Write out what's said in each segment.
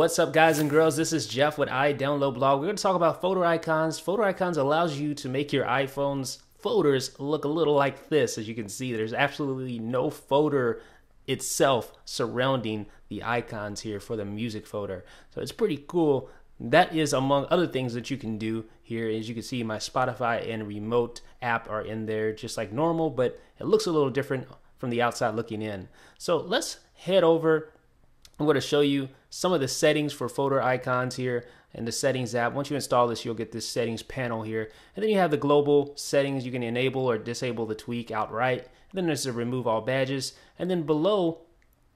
What's up, guys and girls? This is Jeff with iDownload Blog. We're going to talk about FolderIcons. FolderIcons allows you to make your iPhone's folders look a little like this. As you can see, there's absolutely no folder itself surrounding the icons here for the music folder. So it's pretty cool. That is among other things that you can do here. As you can see, my Spotify and remote app are in there just like normal, but it looks a little different from the outside looking in. So let's head over. I'm going to show you some of the settings for FolderIcons here in the settings app. Once you install this, you'll get this settings panel here. And then you have the global settings. You can enable or disable the tweak outright. And then there's the remove all badges. And then below,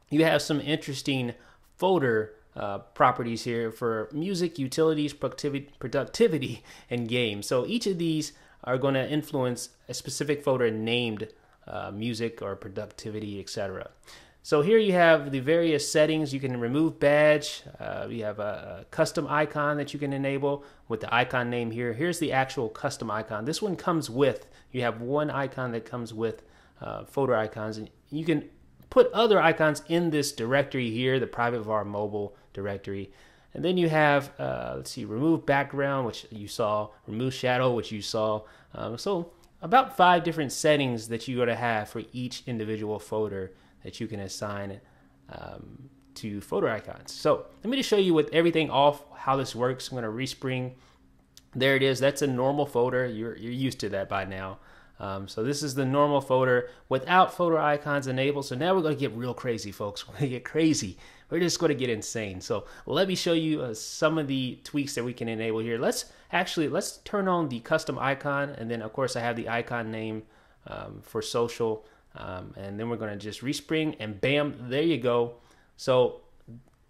you have some interesting folder properties here for music, utilities, productivity, and games. So each of these are going to influence a specific folder named music or productivity, etc. So here you have the various settings. You can remove badge. You have a custom icon that you can enable with the icon name here. Here's the actual custom icon. This one comes with, you have one icon that comes with FolderIcons. And you can put other icons in this directory here, the private var mobile directory. And then you have, let's see, remove background, which you saw, remove shadow, which you saw. So about 5 different settings that you're going to have for each individual folder that you can assign to FolderIcons. So let me just show you with everything off how this works. I'm going to respring. There it is. That's a normal folder. You're used to that by now. So this is the normal folder without FolderIcons enabled. So now we're going to get real crazy, folks. We're going to get crazy. We're just going to get insane. So let me show you some of the tweaks that we can enable here. Let's turn on the custom icon. And then, of course, I have the icon name for social. And then we're going to just respring and bam, there you go. So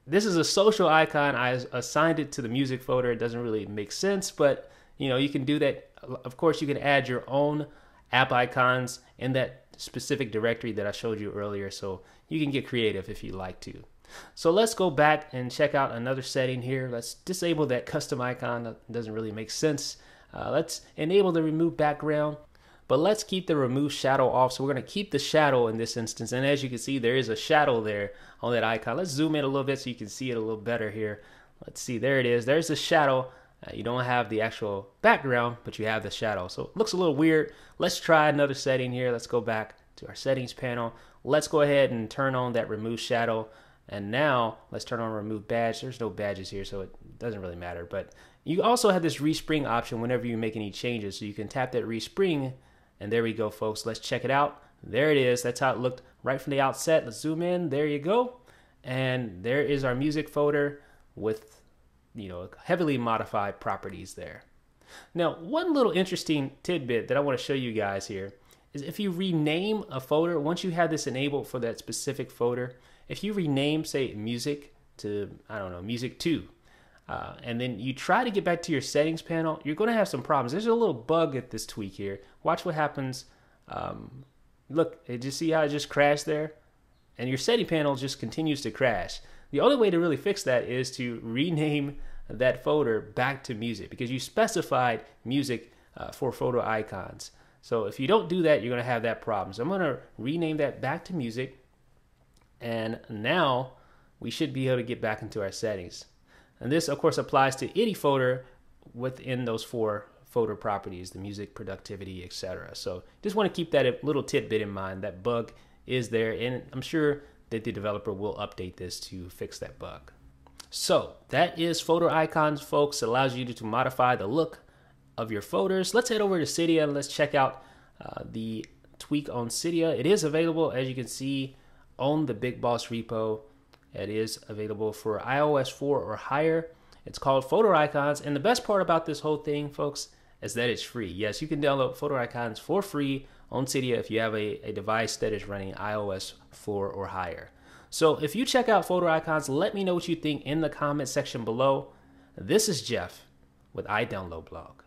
this is a social icon. I assigned it to the music folder. It doesn't really make sense, but you can do that. Of course, you can add your own app icons in that specific directory that I showed you earlier. So you can get creative if you like to. So let's go back and check out another setting here. Let's disable that custom icon. That doesn't really make sense. Let's enable the remove background. But let's keep the remove shadow off. So we're going to keep the shadow in this instance. And as you can see, there is a shadow there on that icon. Let's zoom in a little bit so you can see it a little better here. Let's see, there it is. There's the shadow. You don't have the actual background, but you have the shadow. So it looks a little weird. Let's try another setting here. Let's go back to our settings panel. Let's go ahead and turn on that remove shadow. And now let's turn on remove badge. There's no badges here, so it doesn't really matter. But you also have this respring option whenever you make any changes. So you can tap that respring. And there we go, folks. Let's check it out. There it is. That's how it looked right from the outset. Let's zoom in. There you go. And there is our music folder with, heavily modified properties there. Now, one little interesting tidbit that I want to show you guys here is if you rename a folder, once you have this enabled for that specific folder, if you rename, say, music to, I don't know, music 2, and then you try to get back to your settings panel, you're going to have some problems. There's a little bug at this tweak here. Watch what happens. Look, did you see how it just crashed there? And your setting panel just continues to crash. The only way to really fix that is to rename that folder back to music, because you specified music for FolderIcons. So if you don't do that, you're going to have that problem. So I'm going to rename that back to music. And now we should be able to get back into our settings. And this, of course, applies to any folder within those 4 folder properties, the music, productivity, etc. So just want to keep that little tidbit in mind. That bug is there, and I'm sure that the developer will update this to fix that bug. So that is FolderIcons, folks. It allows you to modify the look of your folders. Let's head over to Cydia and let's check out the tweak on Cydia. It is available, as you can see, on the BigBoss repo. It is available for iOS 4 or higher. It's called FolderIcons. And the best part about this whole thing, folks, is that it's free. Yes, you can download FolderIcons for free on Cydia if you have a device that is running iOS 4 or higher. So if you check out FolderIcons, let me know what you think in the comment section below. This is Jeff with iDownload Blog.